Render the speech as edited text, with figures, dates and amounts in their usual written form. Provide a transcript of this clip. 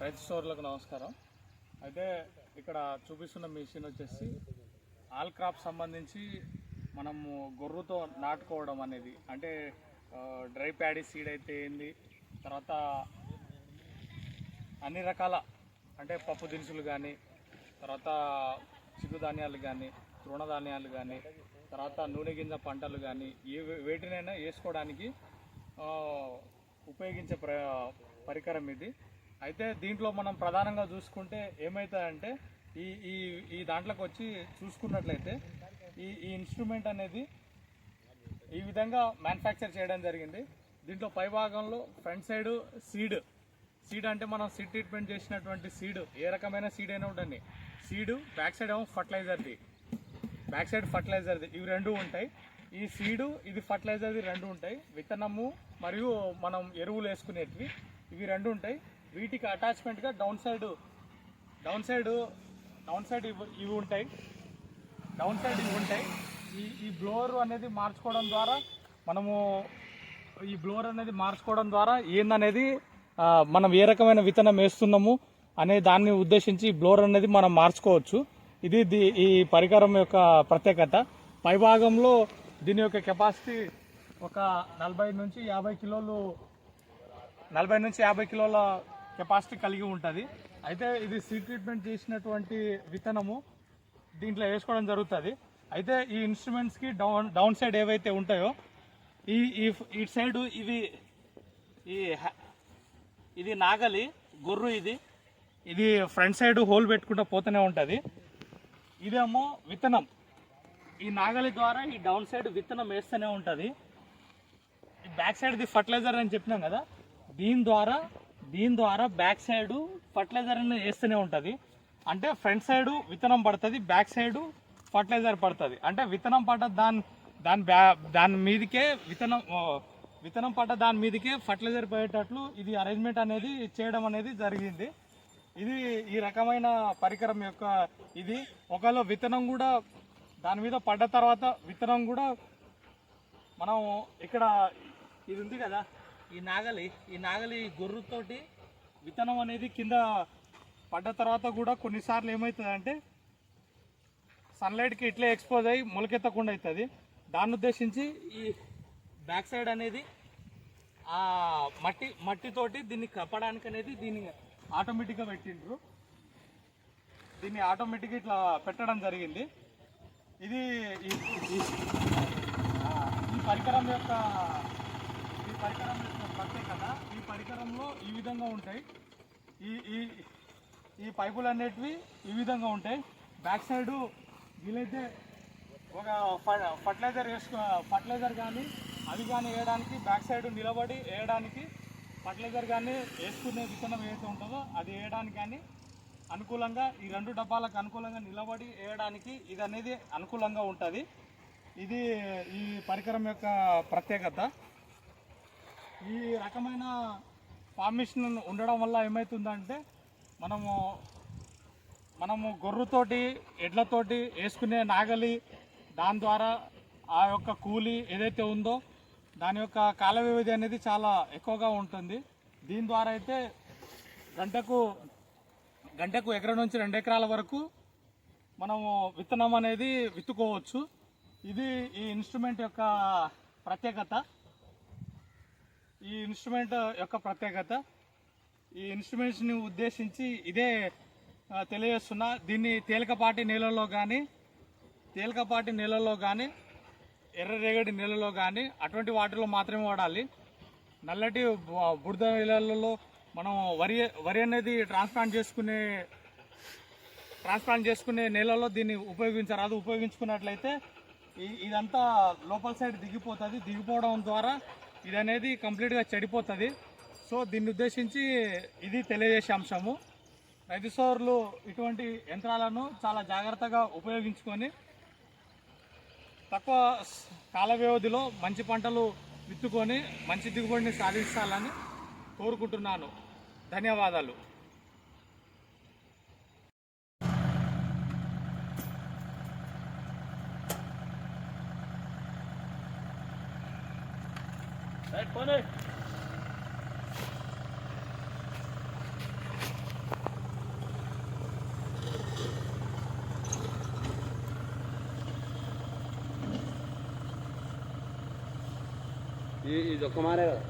రైతు సోదరులకు నమస్కారం. అయితే ఇక్కడ చూపిస్తున్న మిషన్ వచ్చేసి ఆల్ క్రాప్ సంబంధించి మనము గొర్రుతో నాటుకోవడం అనేది, అంటే డ్రై ప్యాడీ సీడ్ అయితే ఏంది, తర్వాత అన్ని రకాల అంటే పప్పు దినుసులు కానీ, తర్వాత చిరుధాన్యాలు కానీ, తృణధాన్యాలు కానీ, తర్వాత నూనె గింజ పంటలు కానీ వేటినైనా వేసుకోవడానికి ఉపయోగించే పరికరం ఇది. అయితే దీంట్లో మనం ప్రధానంగా చూసుకుంటే ఏమవుతుందంటే ఈ ఈ ఈ దాంట్లోకి వచ్చి చూసుకున్నట్లయితే ఈ ఇన్స్ట్రుమెంట్ అనేది ఈ విధంగా మ్యానుఫ్యాక్చర్ చేయడం జరిగింది. దీంట్లో పై భాగంలో ఫ్రంట్ సైడ్ సీడ్ అంటే మనం సీడ్ ట్రీట్మెంట్ చేసినటువంటి సీడ్, ఏ రకమైన సీడ్ అయినా ఉంటుంది. సీడ్ బ్యాక్ సైడ్ ఏమో ఫర్టిలైజర్ది ఇవి రెండు ఉంటాయి. ఈ సీడు ఇది ఫర్టిలైజర్ది రెండు ఉంటాయి. విత్తనము మరియు మనం ఎరువులు వేసుకునేటివి ఇవి రెండు ఉంటాయి. వీటికి అటాచ్మెంట్గా డౌన్ సైడ్ ఇవి ఉంటాయి. ఈ బ్లోవర్ అనేది మార్చుకోవడం ద్వారా ఏందనేది మనం ఏ రకమైన విత్తనం వేస్తున్నాము అనే దాన్ని ఉద్దేశించి ఈ బ్లోవర్ అనేది మనం మార్చుకోవచ్చు. ఇది ఈ పరికరం యొక్క ప్రత్యేకత. పైభాగంలో దీని యొక్క కెపాసిటీ ఒక 40 నుంచి 50 కిలోల కెపాసిటీ కలిగి ఉంటుంది. అయితే ఇది సీడ్ ట్రీట్మెంట్ చేసినటువంటి విత్తనము దీంట్లో వేసుకోవడం జరుగుతుంది. అయితే ఈ ఇన్స్ట్రుమెంట్స్కి డౌన్ సైడ్ ఏవైతే ఉంటాయో ఈ సైడు ఇది నాగలి గొర్రు, ఇది ఫ్రంట్ సైడ్ హోల్ పెట్టుకుంటూ పోతూనే ఉంటుంది. ఇదేమో విత్తనం. ఈ నాగలి ద్వారా ఈ డౌన్ సైడ్ విత్తనం వేస్తూనే ఉంటుంది. ఈ బ్యాక్ సైడ్ది ఫర్టిలైజర్ అని చెప్పినాం కదా, దీని ద్వారా బ్యాక్ సైడ్ ఫర్టిలైజర్ అనేది వేస్తూనే ఉంటుంది. అంటే ఫ్రంట్ సైడ్ విత్తనం పడుతుంది, బ్యాక్ సైడ్ ఫర్టిలైజర్ పడుతుంది. అంటే విత్తనం పడ్డ దాని మీదకే విత్తనం పడ్డ దాని మీదకే ఫర్టిలైజర్ పోయేటట్లు ఇది అరేంజ్మెంట్ అనేది చేయడం అనేది జరిగింది. ఇది ఈ రకమైన పరికరం యొక్క ఇది. ఒకవేళ విత్తనం కూడా దాని మీద పడ్డ తర్వాత విత్తనం కూడా మనం ఇక్కడ ఇది ఉంది కదా, ఈ నాగలి గొర్రుతోటి విత్తనం అనేది కింద పడ్డ తర్వాత కూడా కొన్నిసార్లు ఏమవుతుందంటే సన్లైట్కి ఇట్లే ఎక్స్పోజ్ అయ్యి మొలకెత్తకుండా అవుతుంది. దాన్ని ఉద్దేశించి ఈ బ్యాక్ సైడ్ అనేది ఆ మట్టితోటి దీన్ని కప్పడానికి అనేది దీన్ని ఆటోమేటిక్గా పెట్టిండ్రు. దీన్ని ఆటోమేటిక్గా ఇట్లా పెట్టడం జరిగింది. ఇది ఈ పరికరం యొక్క ప్రత్యేకత. ఈ పరికరంలో ఈ విధంగా ఉంటాయి. ఈ పైపులు అనేటివి ఈ విధంగా ఉంటాయి. బ్యాక్ సైడ్ వీలైతే ఒక ఫర్టిలైజర్ కానీ అవి కానీ వేయడానికి బ్యాక్ సైడ్ నిలబడి వేయడానికి, ఫర్టిలైజర్ కానీ వేసుకునే విత్తనం ఏదైతే ఉంటుందో అది వేయడానికి కానీ అనుకూలంగా, ఈ రెండు డబ్బాలకు అనుకూలంగా నిలబడి వేయడానికి ఇది అనేది అనుకూలంగా ఉంటుంది. ఇది ఈ పరికరం యొక్క ప్రత్యేకత. ఈ రకమైన ఫార్మేషన్ ఉండడం వల్ల ఏమవుతుందంటే మనము గొర్రుతోటి ఎడ్లతోటి వేసుకునే నాగలి, దాని ద్వారా ఆ యొక్క కూలి ఏదైతే ఉందో దాని యొక్క కాల వ్యవధి అనేది చాలా ఎక్కువగా ఉంటుంది. దీని ద్వారా అయితే గంటకు ఎకరం నుంచి 2 ఎకరాల వరకు మనము విత్తనం అనేది విత్తుకోవచ్చు. ఇది ఈ ఇన్స్ట్రుమెంట్ యొక్క ప్రత్యేకత. ఈ ఇన్స్ట్రుమెంట్స్ని ఉద్దేశించి ఇదే తెలియజేస్తున్నా. దీన్ని తేలికపాటి నేలలో కానీ ఎర్రరేగడి నేలలో కానీ అటువంటి వాటిలో మాత్రమే వాడాలి. నల్లటి బురద నేలలలో మనం వరి అనేది ట్రాన్స్ప్లాంట్ చేసుకునే నేలలో దీన్ని ఉపయోగించరాదు. ఉపయోగించుకున్నట్లయితే ఇదంతా లోపల సైడ్ దిగిపోవడం ద్వారా ఇది అనేది కంప్లీట్గా చెడిపోతుంది. సో దీన్ని ఉద్దేశించి ఇది తెలియజేసే అంశము. రైతు సోదరులు ఇటువంటి యంత్రాలను చాలా జాగ్రత్తగా ఉపయోగించుకొని తక్కువ కాల వ్యవధిలో మంచి పంటలు విత్తుకొని మంచి దిగుబడిని సాధించాలని కోరుకుంటున్నాను. ధన్యవాదాలు. రైట్ పోనీ. ఇది ఒక్క మారే కదా.